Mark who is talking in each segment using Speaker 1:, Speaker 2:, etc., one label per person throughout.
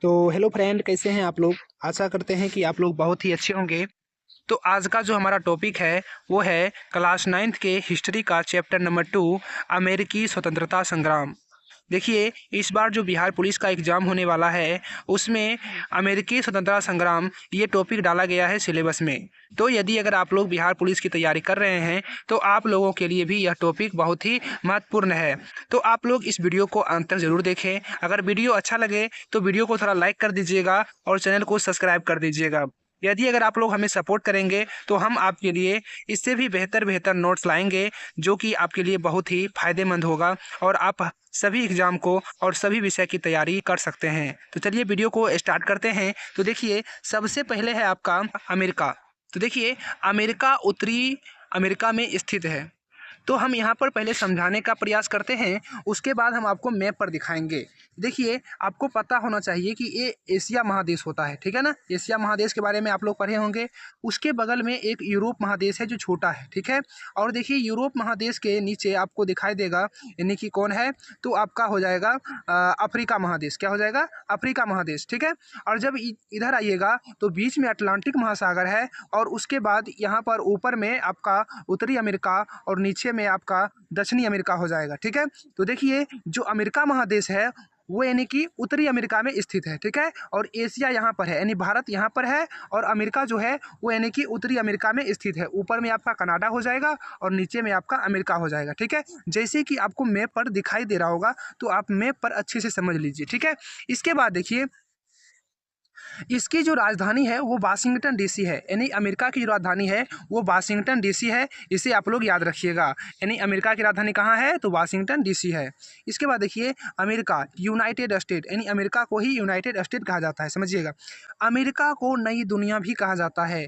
Speaker 1: तो hello friend, कैसे हैं आप लोग। आशा करते हैं कि आप लोग बहुत ही अच्छे होंगे। तो आज का जो हमारा टॉपिक है वो है क्लास 9th के हिस्ट्री का चैप्टर नंबर 2, अमेरिकी स्वतंत्रता संग्राम। देखिए, इस बार जो बिहार पुलिस का एग्ज़ाम होने वाला है उसमें अमेरिकी स्वतंत्रता संग्राम ये टॉपिक डाला गया है सिलेबस में। तो यदि अगर आप लोग बिहार पुलिस की तैयारी कर रहे हैं तो आप लोगों के लिए भी यह टॉपिक बहुत ही महत्वपूर्ण है। तो आप लोग इस वीडियो को अंत तक ज़रूर देखें। अगर वीडियो अच्छा लगे तो वीडियो को थोड़ा लाइक कर दीजिएगा और चैनल को सब्सक्राइब कर दीजिएगा। यदि अगर आप लोग हमें सपोर्ट करेंगे तो हम आपके लिए इससे भी बेहतर बेहतर नोट्स लाएंगे जो कि आपके लिए बहुत ही फायदेमंद होगा और आप सभी एग्जाम को और सभी विषय की तैयारी कर सकते हैं। तो चलिए वीडियो को स्टार्ट करते हैं। तो देखिए, सबसे पहले है आपका अमेरिका। तो देखिए, अमेरिका उत्तरी अमेरिका में स्थित है। तो हम यहाँ पर पहले समझाने का प्रयास करते हैं, उसके बाद हम आपको मैप पर दिखाएंगे। देखिए, आपको पता होना चाहिए कि ये एशिया महादेश होता है, ठीक है ना। एशिया महादेश के बारे में आप लोग पढ़े होंगे। उसके बगल में एक यूरोप महादेश है जो छोटा है, ठीक है। और देखिए, यूरोप महादेश के नीचे आपको दिखाई देगा, यानी कि कौन है, तो आपका हो जाएगा अफ्रीका महादेश। क्या हो जाएगा? अफ्रीका महादेश, ठीक है। और जब इधर आइएगा तो बीच में अटलांटिक महासागर है और उसके बाद यहाँ पर ऊपर में आपका उत्तरी अमेरिका और नीचे में आपका दक्षिणी अमेरिका हो जाएगा, ठीक है। तो देखिए, जो अमेरिका महादेश है वो यानी कि उत्तरी अमेरिका में स्थित है, ठीक है। और एशिया यहाँ पर है, यानी भारत यहाँ पर है और अमेरिका जो है वो यानी कि उत्तरी अमेरिका में स्थित है। ऊपर में आपका कनाडा हो जाएगा और नीचे में आपका अमेरिका हो जाएगा, ठीक है। जैसे कि आपको मैप पर दिखाई दे रहा होगा तो आप मैप पर अच्छे से समझ लीजिए, ठीक है। इसके बाद देखिए, इसकी जो राजधानी है वो वाशिंगटन डीसी है, यानी अमेरिका की जो राजधानी है वो वाशिंगटन डीसी है। इसे आप लोग याद रखिएगा, यानी अमेरिका की राजधानी कहाँ है, तो वाशिंगटन डीसी है। इसके बाद देखिए, अमेरिका यूनाइटेड स्टेट, यानी अमेरिका को ही यूनाइटेड स्टेट कहा जाता है, समझिएगा। अमेरिका को नई दुनिया भी कहा जाता है।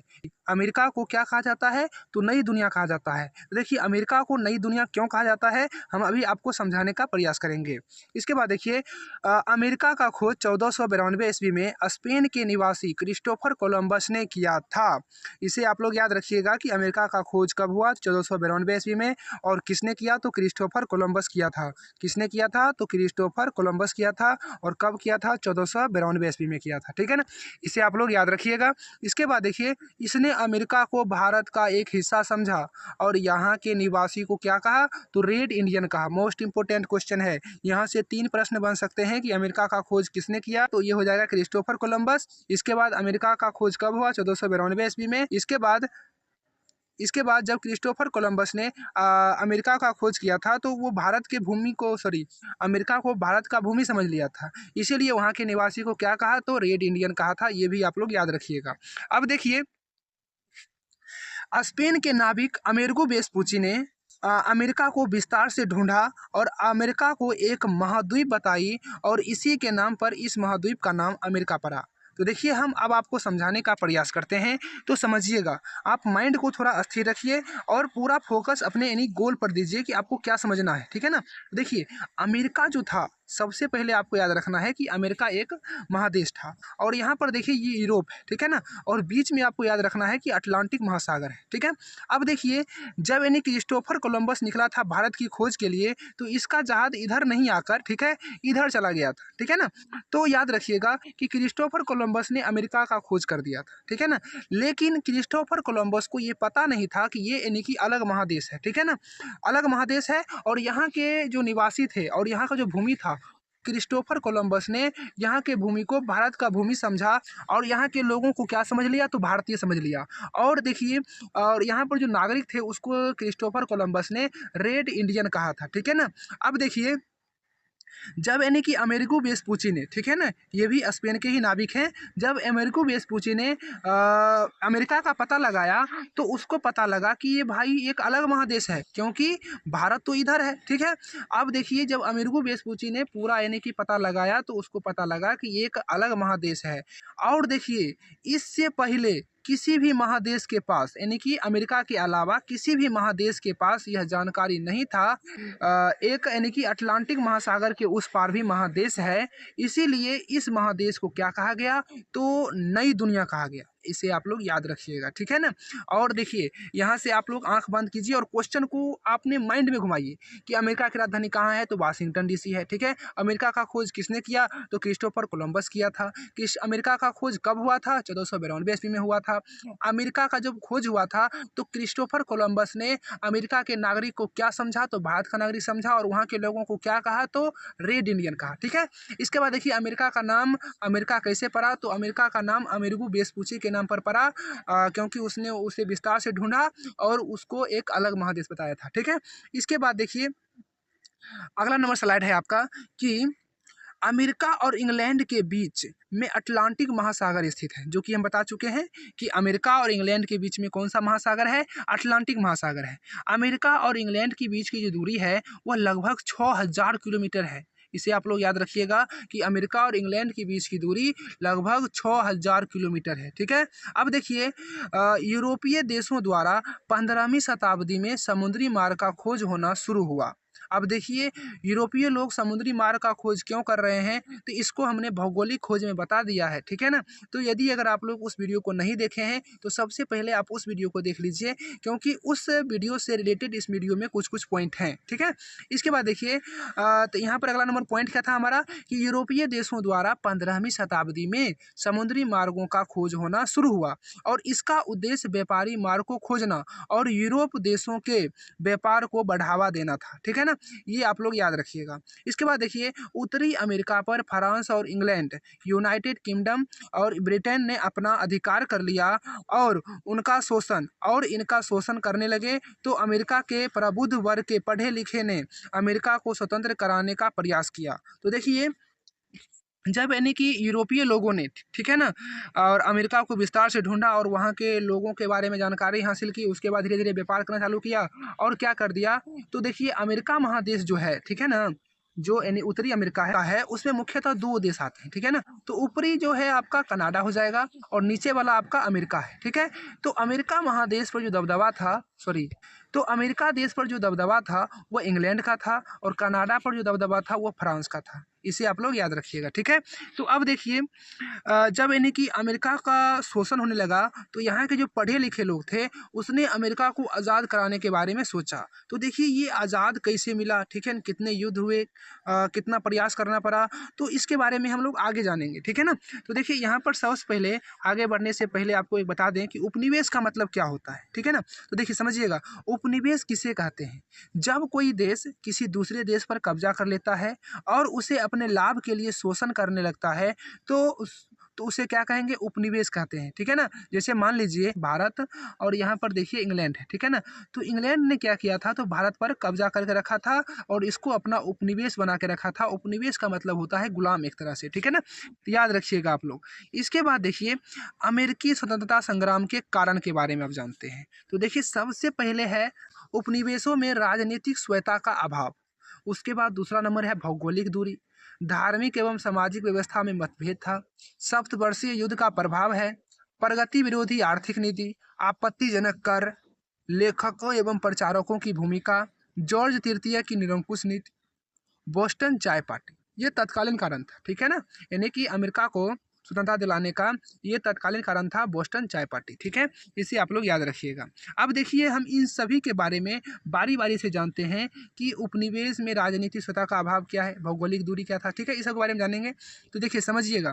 Speaker 1: अमेरिका को क्या कहा जाता है, तो नई दुनिया कहा जाता है। तो देखिए, अमेरिका को नई दुनिया क्यों कहा जाता है, हम अभी आपको समझाने का प्रयास करेंगे। इसके बाद देखिए, अमेरिका का खोज 1492 ईस्वी में स्पेन के निवासी क्रिस्टोफर कोलंबस ने किया था। इसे आप लोग याद रखिएगा कि अमेरिका का खोज कब हुआ, 1492 ईस्वी में। और किसने किया, तो क्रिस्टोफर कोलंबस किया था। किसने किया था, तो क्रिस्टोफर कोलंबस किया था। और कब किया था, 1492 ईस्वी में किया था, ठीक है ना। इसे आप लोग याद रखिएगा। इसके बाद देखिए, इसने अमेरिका को भारत का एक हिस्सा समझा और यहाँ के निवासी को क्या कहा, तो रेड इंडियन कहा। मोस्ट इंपोर्टेंट क्वेश्चन है, यहाँ से 3 प्रश्न बन सकते हैं कि अमेरिका का खोज किसने किया, तो ये हो जाएगा क्रिस्टोफर कोलंबस। इसके बाद अमेरिका का खोज कब हुआ, 1492 ईस्वी में। इसके बाद जब क्रिस्टोफर कोलंबस ने अमेरिका का खोज किया था तो वो भारत के भूमि को अमेरिका को भारत का भूमि समझ लिया था। इसीलिए वहाँ के निवासी को क्या कहा, तो रेड इंडियन कहा था। ये भी आप लोग याद रखिएगा। अब देखिए, स्पेन के नाविक अमेरिगो वेस्पुची ने अमेरिका को विस्तार से ढूंढा और अमेरिका को एक महाद्वीप बताई और इसी के नाम पर इस महाद्वीप का नाम अमेरिका पड़ा। तो देखिए, हम अब आपको समझाने का प्रयास करते हैं, तो समझिएगा। आप माइंड को थोड़ा स्थिर रखिए और पूरा फोकस अपने यानी गोल पर दीजिए कि आपको क्या समझना है, ठीक है ना। देखिए, अमेरिका जो था, सबसे पहले आपको याद रखना है कि अमेरिका एक महादेश था। और यहाँ पर देखिए, ये यूरोप है, ठीक है ना। और बीच में आपको याद रखना है कि अटलांटिक महासागर है, ठीक है। अब देखिए, जब यानी क्रिस्टोफर कोलंबस निकला था भारत की खोज के लिए तो इसका जहाज इधर नहीं आकर, ठीक है, इधर चला गया था, ठीक है ना। तो याद रखिएगा कि क्रिस्टोफर कोलंबस ने अमेरिका का खोज कर दिया था, ठीक है ना। लेकिन क्रिस्टोफर कोलंबस को ये पता नहीं था कि ये यानी कि अलग महादेश है, ठीक है ना। अलग महादेश है और यहाँ के जो निवासी थे और यहाँ का जो भूमि था, क्रिस्टोफर कोलंबस ने यहाँ के भूमि को भारत का भूमि समझा और यहाँ के लोगों को क्या समझ लिया, तो भारतीय समझ लिया। और देखिए, और यहाँ पर जो नागरिक थे उसको क्रिस्टोफर कोलंबस ने रेड इंडियन कहा था, ठीक है ना। अब देखिए, जब यानी कि अमेरिगो वेस्पुची ने, ठीक है ना, ये भी स्पेन के ही नाविक हैं। जब अमेरिगो वेस्पुची ने अमेरिका का पता लगाया तो उसको पता लगा कि ये भाई एक अलग महादेश है, क्योंकि भारत तो इधर है, ठीक है। अब देखिए, जब अमेरिगो वेस्पुची ने पूरा यानी कि पता लगाया तो उसको पता लगा कि ये एक अलग महादेश है। और देखिए, इससे पहले किसी भी महादेश के पास, यानी कि अमेरिका के अलावा किसी भी महादेश के पास यह जानकारी नहीं था। एक यानी कि अटलांटिक महासागर के उस पार भी महादेश है। इसीलिए इस महादेश को क्या कहा गया, तो नई दुनिया कहा गया। इसे आप लोग याद रखिएगा, ठीक है ना। और देखिए यहाँ से आप लोग आंख बंद कीजिए और क्वेश्चन को अपने माइंड में घुमाइए कि अमेरिका की राजधानी कहाँ है, तो वाशिंगटन डीसी है, ठीक है। अमेरिका का खोज किसने किया, तो क्रिस्टोफर कोलंबस किया था। किस अमेरिका का खोज कब हुआ था, 1492 ईस्वी में हुआ था। अमेरिका का जब खोज हुआ था तो क्रिस्टोफर कोलंबस ने अमेरिका के नागरिक को क्या समझा, तो भारत का नागरिक समझा, और वहाँ के लोगों को क्या कहा, तो रेड इंडियन कहा, ठीक है। इसके बाद देखिए अमेरिका का नाम अमेरिका कैसे पड़ा, तो अमेरिका का नाम अमेरिगो वेस्पुची के नाम पर पड़ा, क्योंकि उसने उसे विस्तार से ढूंढा और उसको एक अलग महादेश बताया था, ठीक है। इसके बाद देखिए अगला नंबर स्लाइड है आपका कि अमेरिका और इंग्लैंड के बीच में अटलांटिक महासागर स्थित है, जो कि हम बता चुके हैं कि अमेरिका और इंग्लैंड के बीच में कौन सा महासागर है, अटलांटिक महासागर है। अमेरिका और इंग्लैंड के बीच की जो दूरी है वह लगभग 6000 किलोमीटर है। इसे आप लोग याद रखिएगा कि अमेरिका और इंग्लैंड के बीच की दूरी लगभग 6000 किलोमीटर है, ठीक है। अब देखिए यूरोपीय देशों द्वारा 15वीं शताब्दी में समुद्री मार्ग का खोज होना शुरू हुआ। अब देखिए यूरोपीय लोग समुद्री मार्ग का खोज क्यों कर रहे हैं, तो इसको हमने भौगोलिक खोज में बता दिया है, ठीक है ना। तो यदि अगर आप लोग उस वीडियो को नहीं देखे हैं तो सबसे पहले आप उस वीडियो को देख लीजिए, क्योंकि उस वीडियो से रिलेटेड इस वीडियो में कुछ कुछ पॉइंट हैं, ठीक है। इसके बाद देखिए तो यहाँ पर अगला नंबर पॉइंट क्या था हमारा कि यूरोपीय देशों द्वारा 15वीं शताब्दी में समुद्री मार्गों का खोज होना शुरू हुआ और इसका उद्देश्य व्यापारी मार्ग को खोजना और यूरोप देशों के व्यापार को बढ़ावा देना था, ठीक है ना। ये आप लोग याद रखिएगा। इसके बाद देखिए उत्तरी अमेरिका पर फ्रांस और इंग्लैंड, यूनाइटेड किंगडम और ब्रिटेन ने अपना अधिकार कर लिया और इनका शोषण करने लगे, तो अमेरिका के प्रबुद्ध वर्ग के पढ़े लिखे ने अमेरिका को स्वतंत्र कराने का प्रयास किया। तो देखिए जब यानी कि यूरोपीय लोगों ने, ठीक है ना, और अमेरिका को विस्तार से ढूंढा और वहाँ के लोगों के बारे में जानकारी हासिल की, उसके बाद धीरे धीरे व्यापार करना चालू किया और क्या कर दिया, तो देखिए अमेरिका महादेश जो है, ठीक है ना, जो यानी उत्तरी अमेरिका है उसमें मुख्यतः दो देश आते हैं, ठीक है ना। तो ऊपरी जो है आपका कनाडा हो जाएगा और नीचे वाला आपका अमेरिका है, ठीक है। तो अमेरिका महादेश पर जो दबदबा था, तो अमेरिका देश पर जो दबदबा था वह इंग्लैंड का था और कनाडा पर जो दबदबा था वह फ्रांस का था। इसे आप लोग याद रखिएगा, ठीक है। तो अब देखिए जब यानी कि अमेरिका का शोषण होने लगा तो यहाँ के जो पढ़े लिखे लोग थे उसने अमेरिका को आज़ाद कराने के बारे में सोचा। तो देखिए ये आज़ाद कैसे मिला, ठीक है, कितने युद्ध हुए, कितना प्रयास करना पड़ा, तो इसके बारे में हम लोग आगे जानेंगे, ठीक है ना। तो देखिए यहाँ पर सबसे पहले आगे बढ़ने से पहले आपको एक बता दें कि उपनिवेश का मतलब क्या होता है, ठीक है ना। तो देखिए समझिएगा उपनिवेश किसे कहते हैं, जब कोई देश किसी दूसरे देश पर कब्जा कर लेता है और उसे अपने लाभ के लिए शोषण करने लगता है तो उसे क्या कहेंगे, उपनिवेश कहते हैं, ठीक है ना। जैसे मान लीजिए भारत और यहाँ पर देखिए इंग्लैंड है, ठीक है ना। तो इंग्लैंड ने क्या किया था, तो भारत पर कब्जा करके रखा था और इसको अपना उपनिवेश बना के रखा था। उपनिवेश का मतलब होता है गुलाम एक तरह से, ठीक है ना। तो याद रखिएगा आप लोग। इसके बाद देखिए अमेरिकी स्वतंत्रता संग्राम के कारण के बारे में आप जानते हैं। तो देखिए सबसे पहले है उपनिवेशों में राजनीतिक स्वैता का अभाव, उसके बाद दूसरा नंबर है भौगोलिक दूरी, धार्मिक एवं सामाजिक व्यवस्था में मतभेद था, सप्तवर्षीय युद्ध का प्रभाव है, प्रगति विरोधी आर्थिक नीति, आपत्तिजनक कर, लेखकों एवं प्रचारकों की भूमिका, जॉर्ज तृतीय की निरंकुश नीति, बोस्टन चाय पार्टी, ये तत्कालीन कारण था, ठीक है ना। यानी कि अमेरिका को स्वतंत्रता दिलाने का ये तत्कालीन कारण था बोस्टन चाय पार्टी, ठीक है। इसे आप लोग याद रखिएगा। अब देखिए हम इन सभी के बारे में बारी बारी से जानते हैं कि उपनिवेश में राजनीतिक स्वतंत्रता का अभाव क्या है, भौगोलिक दूरी क्या था, ठीक है, इस सब के बारे में जानेंगे। तो देखिए समझिएगा,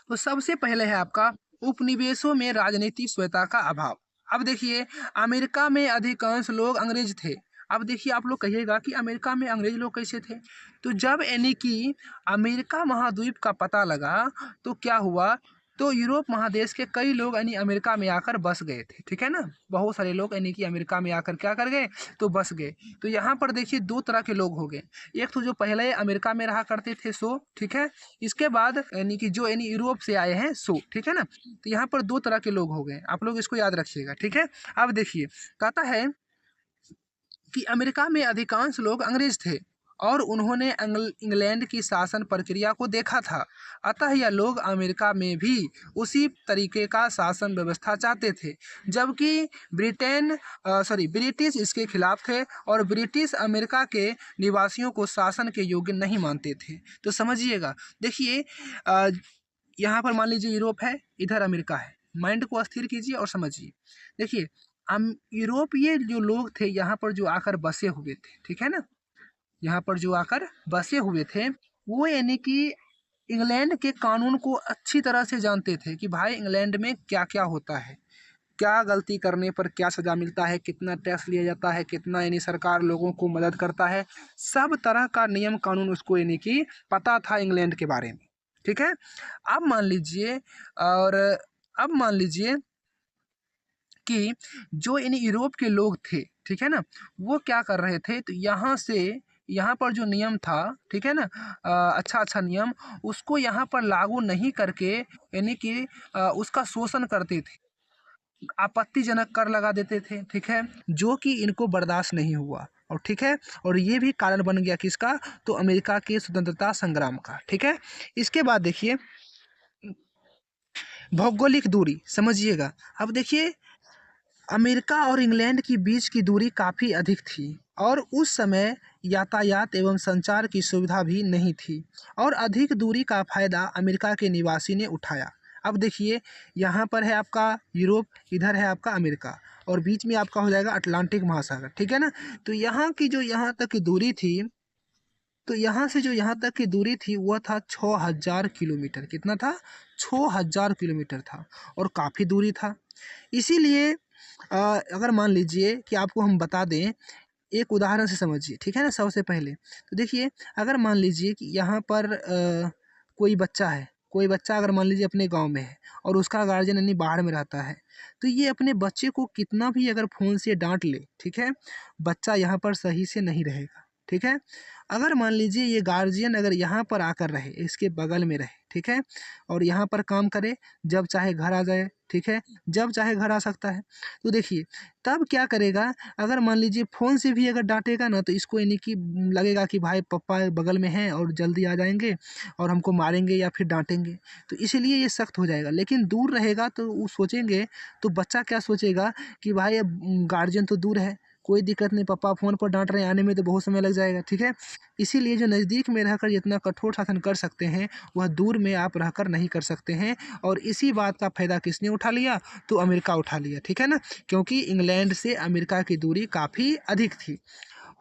Speaker 1: तो सबसे पहले है आपका उपनिवेशों में राजनीतिक स्वैता का अभाव। अब देखिए अमेरिका में अधिकांश लोग अंग्रेज थे। अब देखिए आप लोग कहिएगा कि अमेरिका में अंग्रेज लोग कैसे थे, तो जब यानी कि अमेरिका महाद्वीप का पता लगा तो क्या हुआ, तो यूरोप महादेश के कई लोग यानी अमेरिका में आकर बस गए थे, ठीक है ना। बहुत सारे लोग यानी कि अमेरिका में आकर क्या कर गए, तो बस गए। तो यहाँ पर देखिए दो तरह के लोग हो गए, एक तो जो पहले अमेरिका में रहा करते थे सो, ठीक है, इसके बाद यानी कि जो यानी यूरोप से आए हैं सो, ठीक है ना। तो यहाँ पर दो तरह के लोग हो गए, आप लोग इसको याद रखिएगा, ठीक है। अब देखिए कहता है कि अमेरिका में अधिकांश लोग अंग्रेज थे और उन्होंने इंग्लैंड की शासन प्रक्रिया को देखा था, अतः यह लोग अमेरिका में भी उसी तरीके का शासन व्यवस्था चाहते थे, जबकि ब्रिटिश इसके खिलाफ थे और ब्रिटिश अमेरिका के निवासियों को शासन के योग्य नहीं मानते थे। तो समझिएगा, देखिए यहाँ पर मान लीजिए यूरोप है, इधर अमेरिका है, माइंड को स्थिर कीजिए और समझिए। देखिए, यूरोपीय जो लोग थे यहाँ पर जो आकर बसे हुए थे, ठीक है ना, यहाँ पर जो आकर बसे हुए थे, वो यानी कि इंग्लैंड के कानून को अच्छी तरह से जानते थे कि भाई इंग्लैंड में क्या क्या होता है, क्या गलती करने पर क्या सज़ा मिलता है, कितना टैक्स लिया जाता है, कितना यानी सरकार लोगों को मदद करता है, सब तरह का नियम कानून उसको यानी कि पता था इंग्लैंड के बारे में, ठीक है। अब मान लीजिए और अब मान लीजिए कि जो इन यूरोप के लोग थे, ठीक है ना, वो क्या कर रहे थे, तो यहाँ से यहाँ पर जो नियम था, ठीक है ना, अच्छा अच्छा नियम, उसको यहाँ पर लागू नहीं करके यानी कि उसका शोषण करते थे, आपत्तिजनक कर लगा देते थे, ठीक है, जो कि इनको बर्दाश्त नहीं हुआ। और ठीक है, और ये भी कारण बन गया किसका, तो अमेरिका के स्वतंत्रता संग्राम का, ठीक है। इसके बाद देखिए भौगोलिक दूरी समझिएगा। अब देखिए अमेरिका और इंग्लैंड के बीच की दूरी काफ़ी अधिक थी और उस समय यातायात एवं संचार की सुविधा भी नहीं थी और अधिक दूरी का फायदा अमेरिका के निवासी ने उठाया। अब देखिए यहाँ पर है आपका यूरोप, इधर है आपका अमेरिका और बीच में आपका हो जाएगा अटलांटिक महासागर, ठीक है ना। तो यहाँ की जो यहाँ तक की दूरी थी, तो यहाँ से जो यहाँ तक की दूरी थी वह था 6000 किलोमीटर। कितना था? 6000 किलोमीटर था और काफ़ी दूरी था। इसीलिए अगर मान लीजिए कि आपको हम बता दें, एक उदाहरण से समझिए, ठीक है ना। सबसे पहले तो देखिए, अगर मान लीजिए कि यहाँ पर कोई बच्चा है, कोई बच्चा अगर मान लीजिए अपने गांव में है और उसका गार्जियन यानी बाहर में रहता है, तो ये अपने बच्चे को कितना भी अगर फ़ोन से डांट ले, ठीक है, बच्चा यहाँ पर सही से नहीं रहेगा, ठीक है। अगर मान लीजिए ये गार्जियन अगर यहाँ पर आकर रहे, इसके बगल में रहे, ठीक है, और यहाँ पर काम करे, जब चाहे घर आ जाए, ठीक है, जब चाहे घर आ सकता है, तो देखिए तब क्या करेगा, अगर मान लीजिए फ़ोन से भी अगर डांटेगा ना, तो इसको यानी कि लगेगा कि भाई पापा बगल में हैं और जल्दी आ जाएंगे और हमको मारेंगे या फिर डांटेंगे, तो इसीलिए ये सख्त हो जाएगा। लेकिन दूर रहेगा तो वो सोचेंगे, तो बच्चा क्या सोचेगा कि भाई अब गार्जियन तो दूर है, कोई दिक्कत नहीं, पापा फ़ोन पर डांट रहे हैं, आने में तो बहुत समय लग जाएगा, ठीक है। इसीलिए जो नज़दीक में रहकर जितना कठोर शासन कर सकते हैं, वह दूर में आप रहकर नहीं कर सकते हैं। और इसी बात का फ़ायदा किसने उठा लिया, तो अमेरिका उठा लिया, ठीक है ना, क्योंकि इंग्लैंड से अमेरिका की दूरी काफ़ी अधिक थी।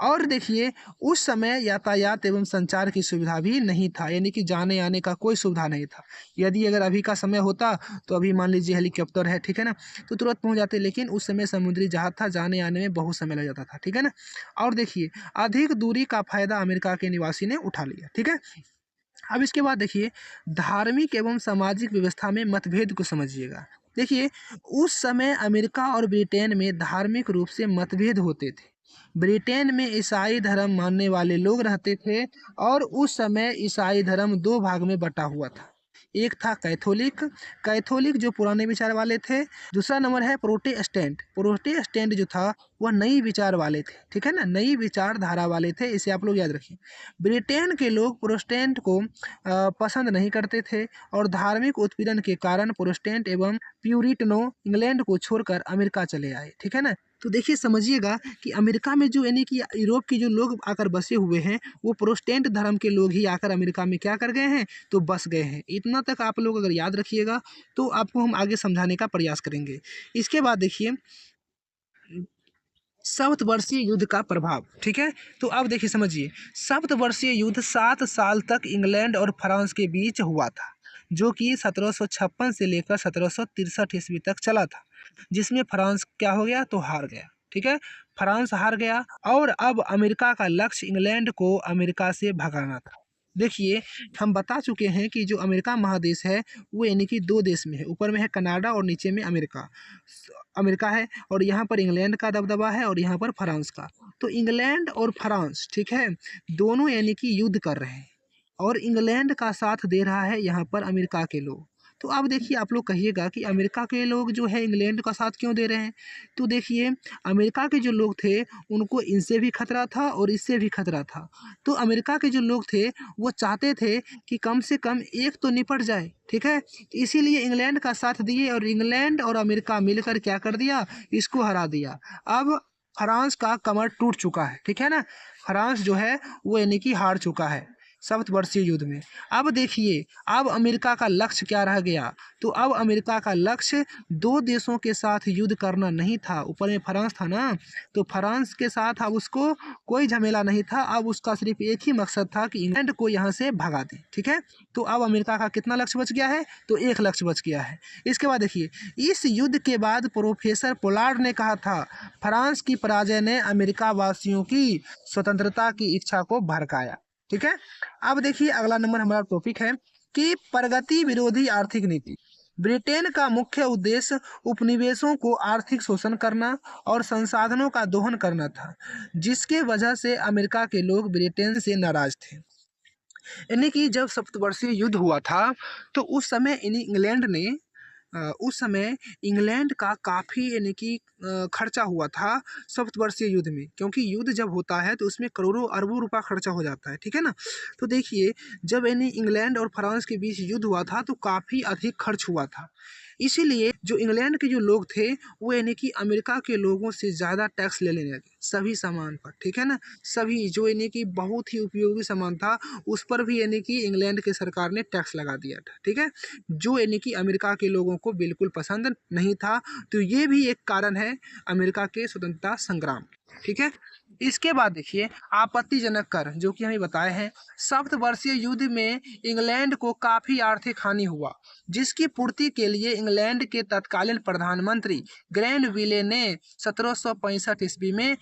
Speaker 1: और देखिए उस समय यातायात एवं संचार की सुविधा भी नहीं था, यानी कि जाने आने का कोई सुविधा नहीं था। यदि अगर अभी का समय होता तो अभी मान लीजिए हेलीकॉप्टर है, ठीक है ना, तो तुरंत पहुंच जाते, लेकिन उस समय समुद्री जहाज था, जाने आने में बहुत समय लग जाता था, ठीक है ना। और देखिए अधिक दूरी का फायदा अमेरिका के निवासी ने उठा लिया, ठीक है। अब इसके बाद देखिए धार्मिक एवं सामाजिक व्यवस्था में मतभेद को समझिएगा। देखिए उस समय अमेरिका और ब्रिटेन में धार्मिक रूप से मतभेद होते थे। ब्रिटेन में ईसाई धर्म मानने वाले लोग रहते थे और उस समय ईसाई धर्म दो भाग में बटा हुआ था। एक था कैथोलिक, कैथोलिक जो पुराने विचार वाले थे। दूसरा नंबर है प्रोटेस्टेंट, प्रोटेस्टेंट जो था वह नई विचार वाले थे, ठीक है ना, नई विचारधारा वाले थे, इसे आप लोग याद रखिए। ब्रिटेन के लोग प्रोटेस्टेंट को पसंद नहीं करते थे और धार्मिक उत्पीड़न के कारण प्रोटेस्टेंट एवं प्यूरिटनो इंग्लैंड को छोड़कर अमेरिका चले आए, ठीक है ना। तो देखिए समझिएगा कि अमेरिका में जो यानी कि यूरोप के जो लोग आकर बसे हुए हैं, वो प्रोटेस्टेंट धर्म के लोग ही आकर अमेरिका में क्या कर गए हैं, तो बस गए हैं। इतना तक आप लोग अगर याद रखिएगा तो आपको हम आगे समझाने का प्रयास करेंगे। इसके बाद देखिए सप्तवर्षीय युद्ध का प्रभाव, ठीक है। तो अब देखिए समझिए, सप्तवर्षीय युद्ध 7 साल तक इंग्लैंड और फ्रांस के बीच हुआ था, जो कि 1756 से लेकर 1763 ईस्वी तक चला था, जिसमें फ्रांस क्या हो गया, तो हार गया, ठीक है, फ्रांस हार गया। और अब अमेरिका का लक्ष्य इंग्लैंड को अमेरिका से भगाना था। देखिए हम बता चुके हैं कि जो अमेरिका महादेश है वो यानी कि दो देश में है, ऊपर में है कनाडा और नीचे में अमेरिका, अमेरिका है, और यहाँ पर इंग्लैंड का दबदबा है और यहाँ पर फ्रांस का। तो इंग्लैंड और फ्रांस, ठीक है, दोनों यानी कि युद्ध कर रहे हैं और इंग्लैंड का साथ दे रहा है यहाँ पर अमेरिका के लोग। तो अब देखिए आप लोग कहिएगा कि अमेरिका के लोग जो है इंग्लैंड का साथ क्यों दे रहे हैं। तो देखिए अमेरिका के जो लोग थे उनको इनसे भी खतरा था और इससे भी खतरा था। तो अमेरिका के जो लोग थे वो चाहते थे कि कम से कम एक तो निपट जाए, ठीक है, इसीलिए इंग्लैंड का साथ दिए और इंग्लैंड और अमेरिका मिलकर क्या कर दिया, इसको हरा दिया। अब फ्रांस का कमर टूट चुका है, ठीक है ना, फ्रांस जो है वो यानी कि हार चुका है। सप्तवर्षीय युद्ध में। अब देखिए, अब अमेरिका का लक्ष्य क्या रह गया? तो अब अमेरिका का लक्ष्य दो देशों के साथ युद्ध करना नहीं था। ऊपर में फ्रांस था ना, तो फ्रांस के साथ अब उसको कोई झमेला नहीं था। अब उसका सिर्फ एक ही मकसद था कि इंग्लैंड को यहाँ से भगा दे। ठीक है, तो अब अमेरिका का कितना लक्ष्य बच गया है? तो एक लक्ष्य बच गया है। इसके बाद देखिए, इस युद्ध के बाद प्रोफेसर पोलार्ड ने कहा था, फ्रांस की पराजय ने अमेरिका वासियों की स्वतंत्रता की इच्छा को भड़काया। ठीक है, अब देखिए अगला नंबर हमारा टॉपिक है कि प्रगति विरोधी आर्थिक नीति। ब्रिटेन का मुख्य उद्देश्य उपनिवेशों को आर्थिक शोषण करना और संसाधनों का दोहन करना था, जिसके वजह से अमेरिका के लोग ब्रिटेन से नाराज थे। यानी कि जब सप्तवर्षीय युद्ध हुआ था, तो उस समय इंग्लैंड ने उस समय इंग्लैंड का काफ़ी यानी कि खर्चा हुआ था सप्तवर्षीय युद्ध में, क्योंकि युद्ध जब होता है तो उसमें करोड़ों अरबों रुपया खर्चा हो जाता है। ठीक है ना, तो देखिए जब यानी इंग्लैंड और फ्रांस के बीच युद्ध हुआ था तो काफ़ी अधिक खर्च हुआ था। इसीलिए जो इंग्लैंड के जो लोग थे वो यानी कि अमेरिका के लोगों से ज़्यादा टैक्स ले लेने लगे सभी सामान पर। ठीक है ना, सभी जो यानी कि बहुत ही उपयोगी सामान था उस पर भी यानी कि इंग्लैंड की सरकार ने टैक्स लगा दिया था। ठीक है, जो यानी कि अमेरिका के लोगों को बिल्कुल पसंद नहीं था। तो ये भी एक कारण है अमेरिका के स्वतंत्रता संग्राम। ठीक है, इसके बाद देखिए आपत्तिजनक कर, जो कि हमें बताए हैं, सप्तवर्षीय युद्ध में इंग्लैंड को काफ़ी आर्थिक हानि हुआ, जिसकी पूर्ति के लिए इंग्लैंड के तत्कालीन प्रधानमंत्री ग्रैनविले ने 1765 ईस्वी में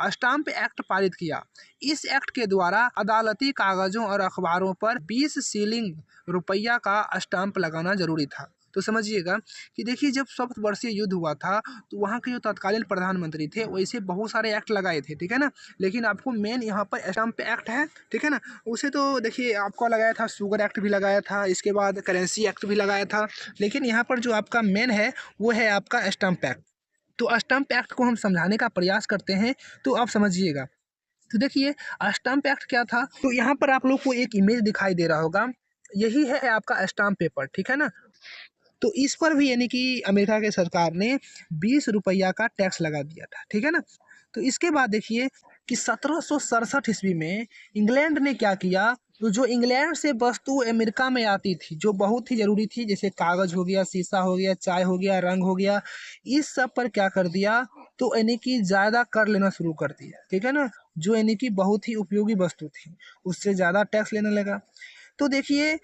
Speaker 1: स्टाम्प एक्ट पारित किया। इस एक्ट के द्वारा अदालती कागजों और अखबारों पर 20 शिलिंग रुपया का स्टाम्प लगाना जरूरी था। तो समझिएगा कि देखिए जब सप्तवर्षीय युद्ध हुआ था तो वहाँ के जो तत्कालीन प्रधानमंत्री थे वैसे बहुत सारे एक्ट लगाए थे। ठीक है ना, लेकिन आपको मेन यहाँ पर स्टाम्प एक्ट है। ठीक है ना, उसे तो देखिए आपको लगाया था, शुगर एक्ट भी लगाया था, इसके बाद करेंसी एक्ट भी लगाया था, लेकिन यहाँ पर जो आपका मेन है वो है आपका स्टाम्प एक्ट। तो स्टाम्प एक्ट को हम समझाने का प्रयास करते हैं, तो आप समझिएगा। तो देखिए स्टाम्प एक्ट क्या था, तो यहाँ पर आप लोग को एक इमेज दिखाई दे रहा होगा, यही है आपका स्टाम्प पेपर। ठीक है ना, तो इस पर भी यानी कि अमेरिका के सरकार ने 20 रुपया का टैक्स लगा दिया था। ठीक है ना, तो इसके बाद देखिए कि 1767 ईस्वी में इंग्लैंड ने क्या किया, तो जो इंग्लैंड से वस्तु अमेरिका में आती थी जो बहुत ही ज़रूरी थी, जैसे कागज़ हो गया, शीशा हो गया, चाय हो गया, रंग हो गया, इस सब पर क्या कर दिया, तो यानी कि ज़्यादा कर लेना शुरू कर दिया। ठीक है ना, जो यानी कि बहुत ही उपयोगी वस्तु थी उससे ज़्यादा टैक्स लेने लगा। तो देखिए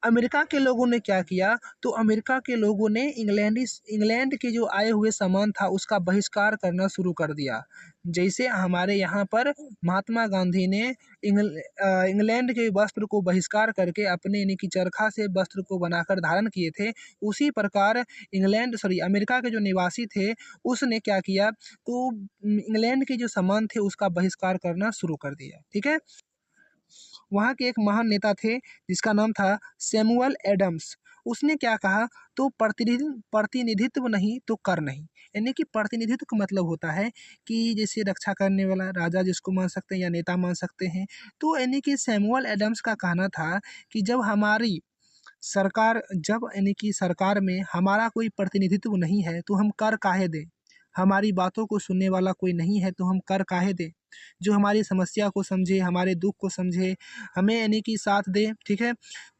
Speaker 1: अमेरिका के लोगों ने क्या किया, तो अमेरिका के लोगों ने इंग्लैंड के जो आए हुए सामान था उसका बहिष्कार करना शुरू कर दिया। जैसे हमारे यहाँ पर महात्मा गांधी ने इंग्लैंड के वस्त्र को बहिष्कार करके अपने यानी कि चरखा से वस्त्र को बनाकर धारण किए थे, उसी प्रकार अमेरिका के जो निवासी थे उसने क्या किया, तो इंग्लैंड के जो सामान थे उसका बहिष्कार करना शुरू कर दिया। ठीक है, वहाँ के एक महान नेता थे जिसका नाम था सैमुअल एडम्स। उसने क्या कहा, तो प्रतिनिधित्व नहीं तो कर नहीं। यानी कि प्रतिनिधित्व का मतलब होता है कि जैसे रक्षा करने वाला राजा जिसको मान सकते हैं या नेता मान सकते हैं। तो यानी कि सैमुअल एडम्स का कहना था कि जब यानी कि सरकार में हमारा कोई प्रतिनिधित्व नहीं है तो हम कर काहे दें, हमारी बातों को सुनने वाला कोई नहीं है तो हम कर काहे दें, जो हमारी समस्या को समझे, हमारे दुख को समझे, हमें यानी कि साथ दे। ठीक है,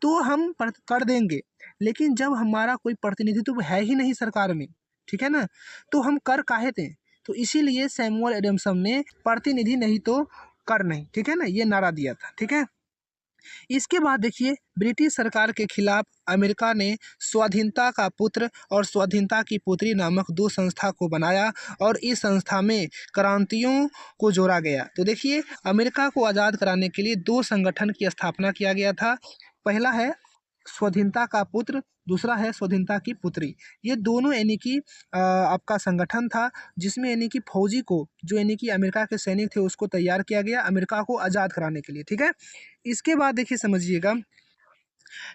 Speaker 1: तो हम कर देंगे, लेकिन जब हमारा कोई प्रतिनिधित्व है ही नहीं सरकार में, ठीक है ना, तो हम कर काहे दें। तो इसीलिए सैमुअल एडम्सन ने प्रतिनिधि नहीं तो कर नहीं, ठीक है ना, ये नारा दिया था। ठीक है, इसके बाद देखिए ब्रिटिश सरकार के खिलाफ अमेरिका ने स्वाधीनता का पुत्र और स्वाधीनता की पुत्री नामक दो संस्था को बनाया और इस संस्था में क्रांतियों को जोड़ा गया। तो देखिए अमेरिका को आज़ाद कराने के लिए दो संगठन की स्थापना किया गया था। पहला है स्वाधीनता का पुत्र, दूसरा है स्वाधीनता की पुत्री। ये दोनों यानी कि आपका संगठन था जिसमें यानी कि फौजी को, जो यानी कि अमेरिका के सैनिक थे, उसको तैयार किया गया अमेरिका को आज़ाद कराने के लिए। ठीक है, इसके बाद देखिए समझिएगा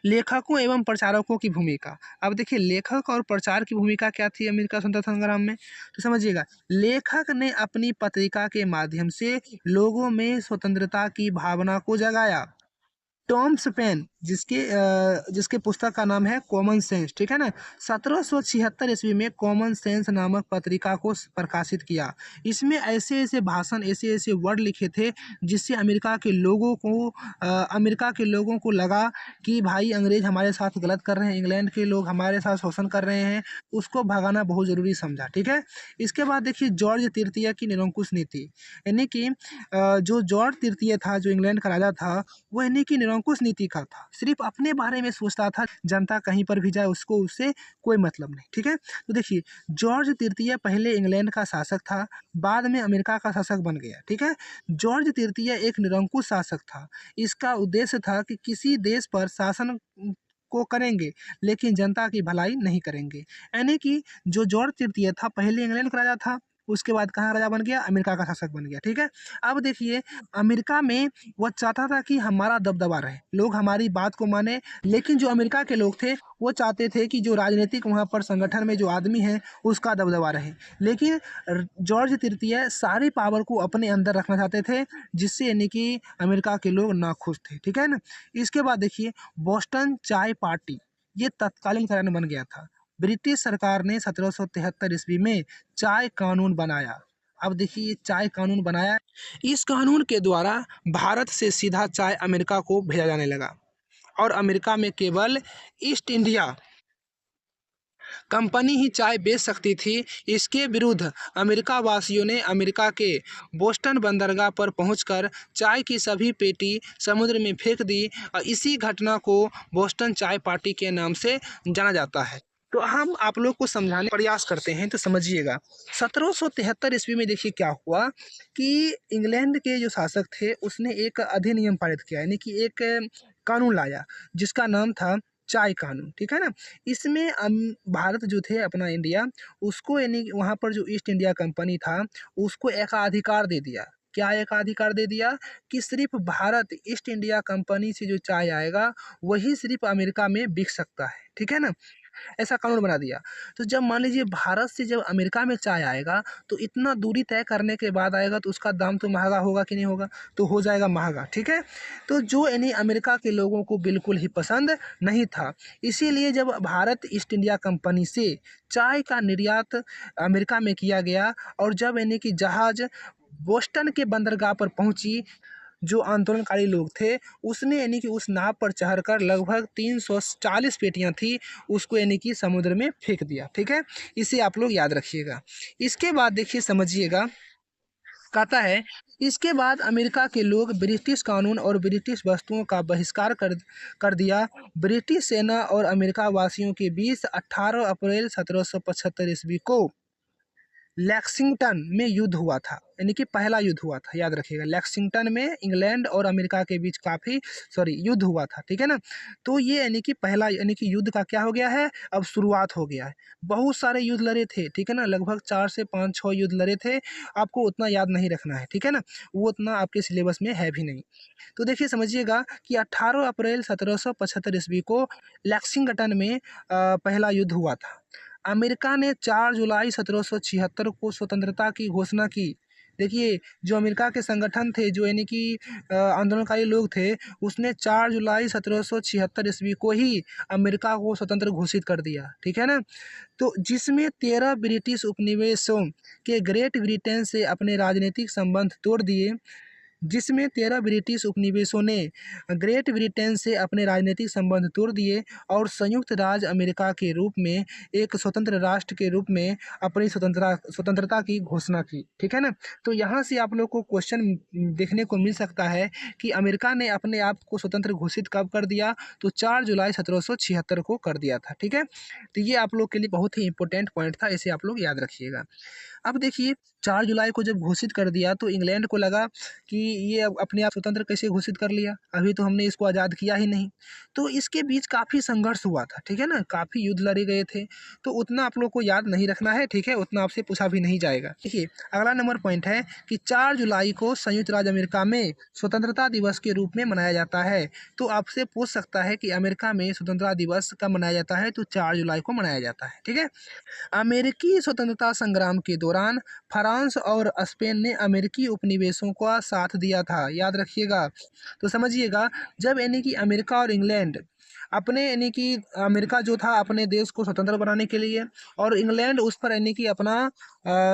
Speaker 1: लेखकों एवं प्रचारकों की भूमिका। अब देखिए लेखक और प्रचार की भूमिका क्या थी अमेरिका स्वतंत्रता संग्राम में, तो समझिएगा लेखक ने अपनी पत्रिका के माध्यम से लोगों में स्वतंत्रता की भावना को जगाया। टॉमस पेन जिसके पुस्तक का नाम है कॉमन सेंस, ठीक है ना। 1776 ईस्वी में कॉमन सेंस नामक पत्रिका को प्रकाशित किया। इसमें ऐसे ऐसे भाषण, ऐसे ऐसे वर्ड लिखे थे जिससे अमेरिका के लोगों को लगा कि भाई अंग्रेज हमारे साथ गलत कर रहे हैं, इंग्लैंड के लोग हमारे साथ शोषण कर रहे हैं, उसको भगाना बहुत ज़रूरी समझा, ठीक है। इसके बाद देखिए जॉर्ज तृतीय की निरंकुश नीति, यानी कि जो जॉर्ज तृतीय था, जो इंग्लैंड का राजा था, वो यानी कि निरंकुश नीति का था, सिर्फ अपने बारे में सोचता था, जनता कहीं पर भी जाए उसको उससे कोई मतलब नहीं, ठीक है। तो देखिए जॉर्ज तृतीय पहले इंग्लैंड का शासक था, बाद में अमेरिका का शासक बन गया, ठीक है। जॉर्ज तृतीय एक निरंकुश शासक था। इसका उद्देश्य था कि किसी देश पर शासन को करेंगे लेकिन जनता की भलाई नहीं करेंगे, यानी कि जो जॉर्ज तृतीय था पहले इंग्लैंड का राजा था, उसके बाद कहाँ राजा बन गया, अमेरिका का शासक बन गया, ठीक है। अब देखिए अमेरिका में वो चाहता था कि हमारा दबदबा रहे, लोग हमारी बात को माने, लेकिन जो अमेरिका के लोग थे वो चाहते थे कि जो राजनीतिक वहाँ पर संगठन में जो आदमी है उसका दबदबा रहे, लेकिन जॉर्ज तृतीय सारी पावर को अपने अंदर रखना चाहते थे, जिससे यानी कि अमेरिका के लोग नाखुश थे, ठीक है ना। इसके बाद देखिए बोस्टन चाय पार्टी, ये तत्कालीन कारण बन गया था। ब्रिटिश सरकार ने 1773 ईस्वी में चाय कानून बनाया। अब देखिए ये चाय कानून बनाया, इस कानून के द्वारा भारत से सीधा चाय अमेरिका को भेजा जाने लगा और अमेरिका में केवल ईस्ट इंडिया कंपनी ही चाय बेच सकती थी। इसके विरुद्ध अमेरिका वासियों ने अमेरिका के बोस्टन बंदरगाह पर पहुंचकर चाय की सभी पेटी समुद्र में फेंक दी और इसी घटना को बोस्टन चाय पार्टी के नाम से जाना जाता है। तो हम आप लोग को समझाने का प्रयास करते हैं, तो समझिएगा 1773 ईस्वी में देखिए क्या हुआ कि इंग्लैंड के जो शासक थे उसने एक अधिनियम पारित किया, यानी कि एक कानून लाया जिसका नाम था चाय कानून, ठीक है ना। इसमें भारत जो थे अपना इंडिया, उसको यानी कि वहाँ पर जो ईस्ट इंडिया कंपनी था उसको एकाधिकार दे दिया। क्या एकाधिकार दे दिया कि सिर्फ भारत ईस्ट इंडिया कंपनी से जो चाय आएगा वही सिर्फ अमेरिका में बिक सकता है, ठीक है ना। ऐसा कानून बना दिया। तो जब मान लीजिए भारत से जब अमेरिका में चाय आएगा तो इतना दूरी तय करने के बाद आएगा तो उसका दाम तो महंगा होगा कि नहीं होगा, तो हो जाएगा महंगा, ठीक है। तो जो यानी अमेरिका के लोगों को बिल्कुल ही पसंद नहीं था, इसीलिए जब भारत ईस्ट इंडिया कंपनी से चाय का निर्यात अमेरिका में किया गया और जब यानी कि जहाज बोस्टन के बंदरगाह पर पहुंची, जो आंदोलनकारी लोग थे उसने यानी कि उस नाव पर चढ़कर लगभग 340 पेटियां थी उसको यानी कि समुद्र में फेंक दिया, ठीक है। इसे आप लोग याद रखिएगा। इसके बाद देखिए समझिएगा, कहता है इसके बाद अमेरिका के लोग ब्रिटिश कानून और ब्रिटिश वस्तुओं का बहिष्कार कर दिया। ब्रिटिश सेना और अमेरिका वासियों के बीच 18 अप्रैल 1775 ईस्वी को लेक्सिंगटन में युद्ध हुआ था, यानी कि पहला युद्ध हुआ था, याद रखिएगा। लेक्सिंगटन में इंग्लैंड और अमेरिका के बीच युद्ध हुआ था, ठीक है ना। तो ये यानी कि पहला यानी कि युद्ध का क्या हो गया है, अब शुरुआत हो गया है। बहुत सारे युद्ध लड़े थे, ठीक है ना, लगभग 4 से 5-6 युद्ध लड़े थे। आपको उतना याद नहीं रखना है, ठीक है ना, वो उतना आपके सिलेबस में है भी नहीं। तो देखिए समझिएगा कि 18 अप्रैल 1775 ईस्वी को लेक्सिंगटन में पहला युद्ध हुआ था। अमेरिका ने 4 जुलाई 1776 को स्वतंत्रता की घोषणा की। देखिए जो अमेरिका के संगठन थे, जो यानी कि आंदोलनकारी लोग थे, उसने 4 जुलाई 1776 ईस्वी को ही अमेरिका को स्वतंत्र घोषित कर दिया, ठीक है ना। तो जिसमें 13 ब्रिटिश उपनिवेशों के ग्रेट ब्रिटेन से अपने राजनीतिक संबंध तोड़ दिए, जिसमें 13 ब्रिटिश उपनिवेशों ने ग्रेट ब्रिटेन से अपने राजनीतिक संबंध तोड़ दिए और संयुक्त राज्य अमेरिका के रूप में एक स्वतंत्र राष्ट्र के रूप में अपनी स्वतंत्रता की घोषणा की, ठीक है ना। तो यहाँ से आप लोग को क्वेश्चन देखने को मिल सकता है कि अमेरिका ने अपने आप को स्वतंत्र घोषित कब कर दिया, तो 4 जुलाई 1776 को कर दिया था, ठीक है। तो ये आप लोग के लिए बहुत ही इंपॉर्टेंट पॉइंट था, इसे आप लोग याद रखिएगा। अब देखिए 4 जुलाई को जब घोषित कर दिया तो इंग्लैंड को लगा कि ये अब अपने आप स्वतंत्र कैसे घोषित कर लिया, अभी तो हमने इसको आज़ाद किया ही नहीं। तो इसके बीच काफ़ी संघर्ष हुआ था, ठीक है ना, काफ़ी युद्ध लड़े गए थे। तो उतना आप लोग को याद नहीं रखना है, ठीक है, उतना आपसे पूछा भी नहीं जाएगा। देखिए अगला नंबर पॉइंट है कि 4 जुलाई को संयुक्त राज्य अमेरिका में स्वतंत्रता दिवस के रूप में मनाया जाता है। तो आपसे पूछ सकता है कि अमेरिका में स्वतंत्रता दिवस कब मनाया जाता है, तो 4 जुलाई को मनाया जाता है, ठीक है। अमेरिकी स्वतंत्रता संग्राम के दौरान फ्रांस और स्पेन ने अमेरिकी उपनिवेशों का साथ दिया था, याद रखिएगा। तो समझिएगा, जब यानी कि अमेरिका और इंग्लैंड अपने यानी कि अमेरिका जो था अपने देश को स्वतंत्र बनाने के लिए, और इंग्लैंड उस पर यानी कि अपना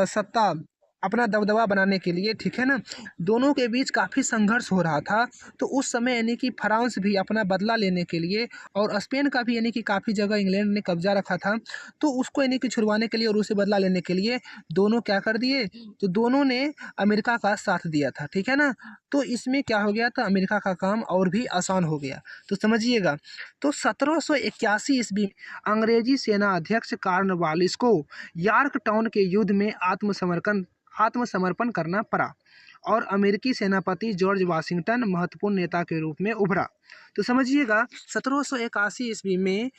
Speaker 1: सत्ता, अपना दबदबा बनाने के लिए, ठीक है ना, दोनों के बीच काफ़ी संघर्ष हो रहा था। तो उस समय यानी कि फ्रांस भी अपना बदला लेने के लिए, और स्पेन का भी यानी कि काफ़ी जगह इंग्लैंड ने कब्जा रखा था, तो उसको यानी कि छुड़वाने के लिए और उसे बदला लेने के लिए दोनों क्या कर दिए, तो दोनों ने अमेरिका का साथ दिया था, ठीक है ना। तो इसमें क्या हो गया था, अमेरिका का काम और भी आसान हो गया। तो समझिएगा, तो 1781 ईस्वी अंग्रेजी सेना अध्यक्ष कॉर्नवालिस को यॉर्क टाउन के युद्ध में आत्मसमर्पण करना पड़ा, और अमेरिकी सेनापति जॉर्ज वाशिंगटन महत्वपूर्ण नेता के रूप में उभरा। तो समझिएगा, 1781 ईस्वी में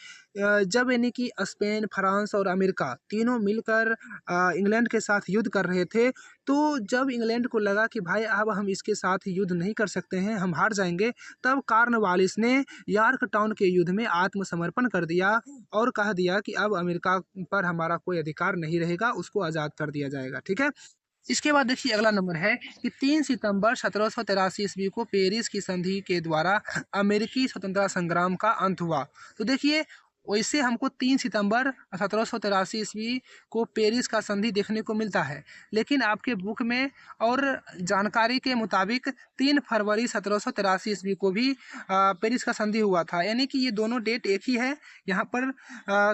Speaker 1: जब यानी कि स्पेन, फ्रांस और अमेरिका तीनों मिलकर इंग्लैंड के साथ युद्ध कर रहे थे, तो जब इंग्लैंड को लगा कि भाई अब हम इसके साथ युद्ध नहीं कर सकते हैं, हम हार जाएंगे, तब कॉर्नवालिस ने यॉर्क टाउन के युद्ध में आत्मसमर्पण कर दिया और कह दिया कि अब अमेरिका पर हमारा कोई अधिकार नहीं रहेगा, उसको आज़ाद कर दिया जाएगा, ठीक है। इसके बाद देखिए अगला नंबर है कि 3 सितंबर 1783 ईस्वी को पेरिस की संधि के द्वारा अमेरिकी स्वतंत्रता संग्राम का अंत हुआ। तो देखिए, वैसे हमको 3 सितंबर 1783 ईस्वी को पेरिस का संधि देखने को मिलता है, लेकिन आपके बुक में और जानकारी के मुताबिक 3 फरवरी 1783 ईस्वी को भी पेरिस का संधि हुआ था, यानी कि ये दोनों डेट एक ही है। यहाँ पर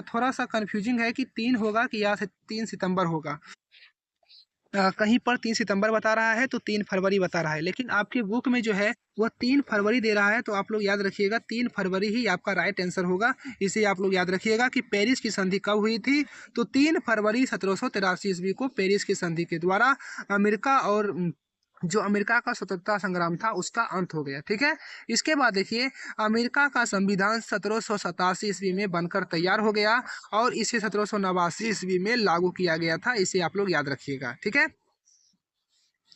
Speaker 1: थोड़ा सा कन्फ्यूजिंग है कि 3 होगा कि या 3 सितंबर होगा। कहीं पर 3 सितंबर बता रहा है तो 3 फरवरी बता रहा है, लेकिन आपके बुक में जो है वह 3 फरवरी दे रहा है। तो आप लोग याद रखिएगा 3 फरवरी ही आपका राइट आंसर होगा। इसे आप लोग याद रखिएगा कि पेरिस की संधि कब हुई थी, तो 3 फरवरी 1783 ईस्वी को पेरिस की संधि के द्वारा अमेरिका और जो अमेरिका का स्वतंत्रता संग्राम था उसका अंत हो गया, ठीक है। इसके बाद देखिए, अमेरिका का संविधान 1787 ईस्वी में बनकर तैयार हो गया, और इसे 1789 ईस्वी में लागू किया गया था। इसे आप लोग याद रखिएगा, ठीक है।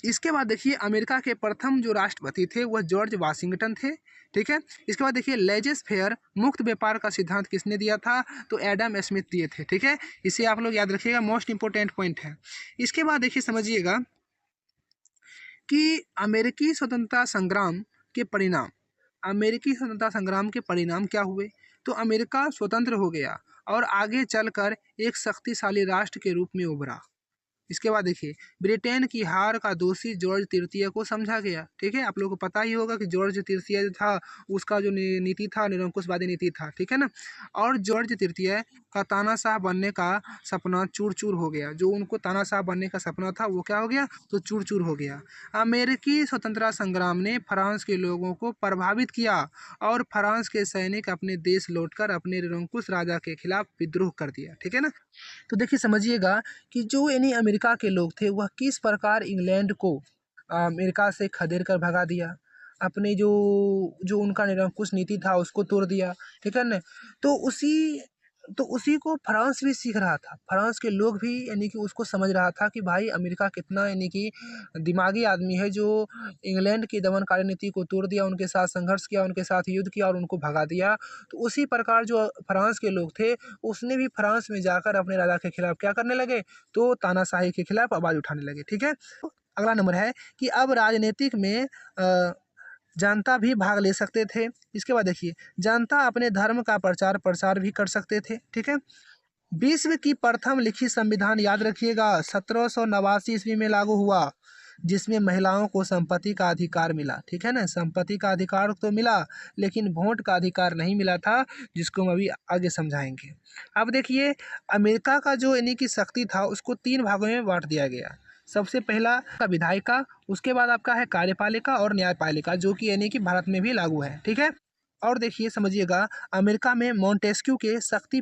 Speaker 1: इसके बाद देखिए, अमेरिका के प्रथम जो राष्ट्रपति थे वह जॉर्ज वाशिंगटन थे, ठीक है। इसके बाद देखिए, लेजेस फेयर, मुक्त व्यापार का सिद्धांत किसने दिया था, तो एडम स्मिथ दिए थे, ठीक है। इसे आप लोग याद रखिएगा, मोस्ट इंपोर्टेंट पॉइंट है। इसके बाद देखिए समझिएगा कि अमेरिकी स्वतंत्रता संग्राम के परिणाम, अमेरिकी स्वतंत्रता संग्राम के परिणाम क्या हुए, तो अमेरिका स्वतंत्र हो गया और आगे चलकर एक शक्तिशाली राष्ट्र के रूप में उभरा। इसके बाद देखिए, ब्रिटेन की हार का दोषी जॉर्ज तृतीय को समझा गया, ठीक है। आप लोगों को पता ही होगा कि जॉर्ज तृतीय जो था उसका जो नीति था निरंकुशवादी नीति था, ठीक है ना। और जॉर्ज तृतीय का तानाशाह बनने का सपना चूर चूर हो गया, जो उनको तानाशाह बनने का सपना था वो क्या हो गया, तो चूर चूर हो गया। अमेरिकी स्वतंत्रता संग्राम ने फ्रांस के लोगों को प्रभावित किया, और फ्रांस के सैनिक अपने देश लौटकर अपने निरंकुश राजा के खिलाफ विद्रोह कर दिया, ठीक है ना। तो देखिए समझिएगा कि जो यानी अमेरिका के लोग थे वह किस प्रकार इंग्लैंड को अमेरिका से खदेड़ कर भगा दिया, अपने जो जो उनका निरंकुश नीति था उसको तोड़ दिया, ठीक है ना। तो उसी को फ्रांस भी सीख रहा था, फ्रांस के लोग भी यानी कि उसको समझ रहा था कि भाई अमेरिका कितना यानी कि दिमागी आदमी है, जो इंग्लैंड की दमनकारी नीति को तोड़ दिया, उनके साथ संघर्ष किया, उनके साथ युद्ध किया और उनको भगा दिया। तो उसी प्रकार जो फ्रांस के लोग थे उसने भी फ्रांस में जाकर अपने राजा के खिलाफ क्या करने लगे, तो तानाशाही के खिलाफ आवाज़ उठाने लगे, ठीक है। अगला नंबर है कि अब राजनीतिक में जनता भी भाग ले सकते थे। इसके बाद देखिए, जनता अपने धर्म का प्रचार प्रसार भी कर सकते थे, ठीक है। विश्व की प्रथम लिखित संविधान याद रखिएगा 1789 ईस्वी में लागू हुआ, जिसमें महिलाओं को संपत्ति का अधिकार मिला, ठीक है ना। संपत्ति का अधिकार तो मिला, लेकिन वोट का अधिकार नहीं मिला था, जिसको हम अभी आगे समझाएंगे। अब देखिए, अमेरिका का जो यानी कि शक्ति था उसको 3 भागों में बांट दिया गया। सबसे पहला का विधायिका, उसके बाद आपका है कार्यपालिका और न्यायपालिका, जो कि यानी कि भारत में भी लागू है, ठीक है। और देखिए समझिएगा, अमेरिका में मोंटेस्क्यू के शक्ति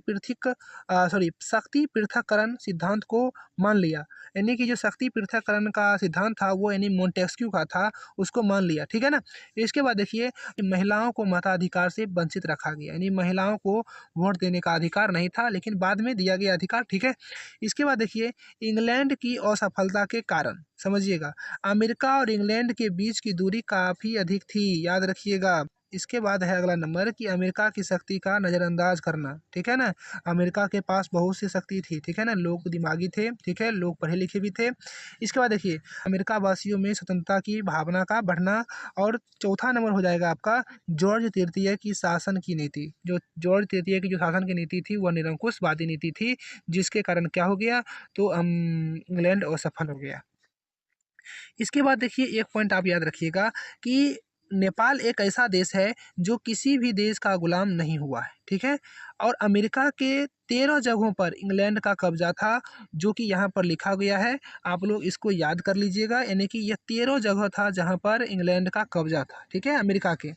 Speaker 1: पृथक्करण सिद्धांत को मान लिया, यानी कि जो शक्ति पृथक्करण का सिद्धांत था वो यानी मोंटेस्क्यू का था, उसको मान लिया, ठीक है ना। इसके बाद देखिए, महिलाओं को मताधिकार से वंचित रखा गया, यानी महिलाओं को वोट देने का अधिकार नहीं था, लेकिन बाद में दिया गया अधिकार, ठीक है। इसके बाद देखिए, इंग्लैंड की असफलता के कारण, समझिएगा, अमेरिका और इंग्लैंड के बीच की दूरी काफ़ी अधिक थी, याद रखिएगा। इसके बाद है अगला नंबर कि अमेरिका की शक्ति का नज़रअंदाज करना, ठीक है ना। अमेरिका के पास बहुत सी शक्ति थी, ठीक है ना, लोग दिमागी थे, ठीक है, लोग पढ़े लिखे भी थे। इसके बाद देखिए अमेरिका वासियों में स्वतंत्रता की भावना का बढ़ना। और चौथा नंबर हो जाएगा आपका जॉर्ज तृतीय की शासन की नीति। जो जॉर्ज तृतीय की जो शासन की नीति थी वह निरंकुशवादी नीति थी, जिसके कारण क्या हो गया, तो इंग्लैंड असफल हो गया। इसके बाद देखिए एक पॉइंट आप याद रखिएगा कि नेपाल एक ऐसा देश है जो किसी भी देश का गुलाम नहीं हुआ है, ठीक है। और अमेरिका के 13 जगहों पर इंग्लैंड का कब्जा था, जो कि यहाँ पर लिखा गया है। आप लोग इसको याद कर लीजिएगा, यानी कि यह 13 जगह था जहाँ पर इंग्लैंड का कब्जा था, ठीक है, अमेरिका के।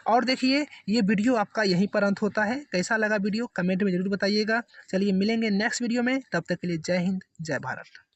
Speaker 1: और देखिए ये वीडियो आपका यहीं पर अंत होता है। कैसा लगा वीडियो कमेंट में ज़रूर बताइएगा। चलिए मिलेंगे नेक्स्ट वीडियो में, तब तक के लिए जय हिंद जय भारत।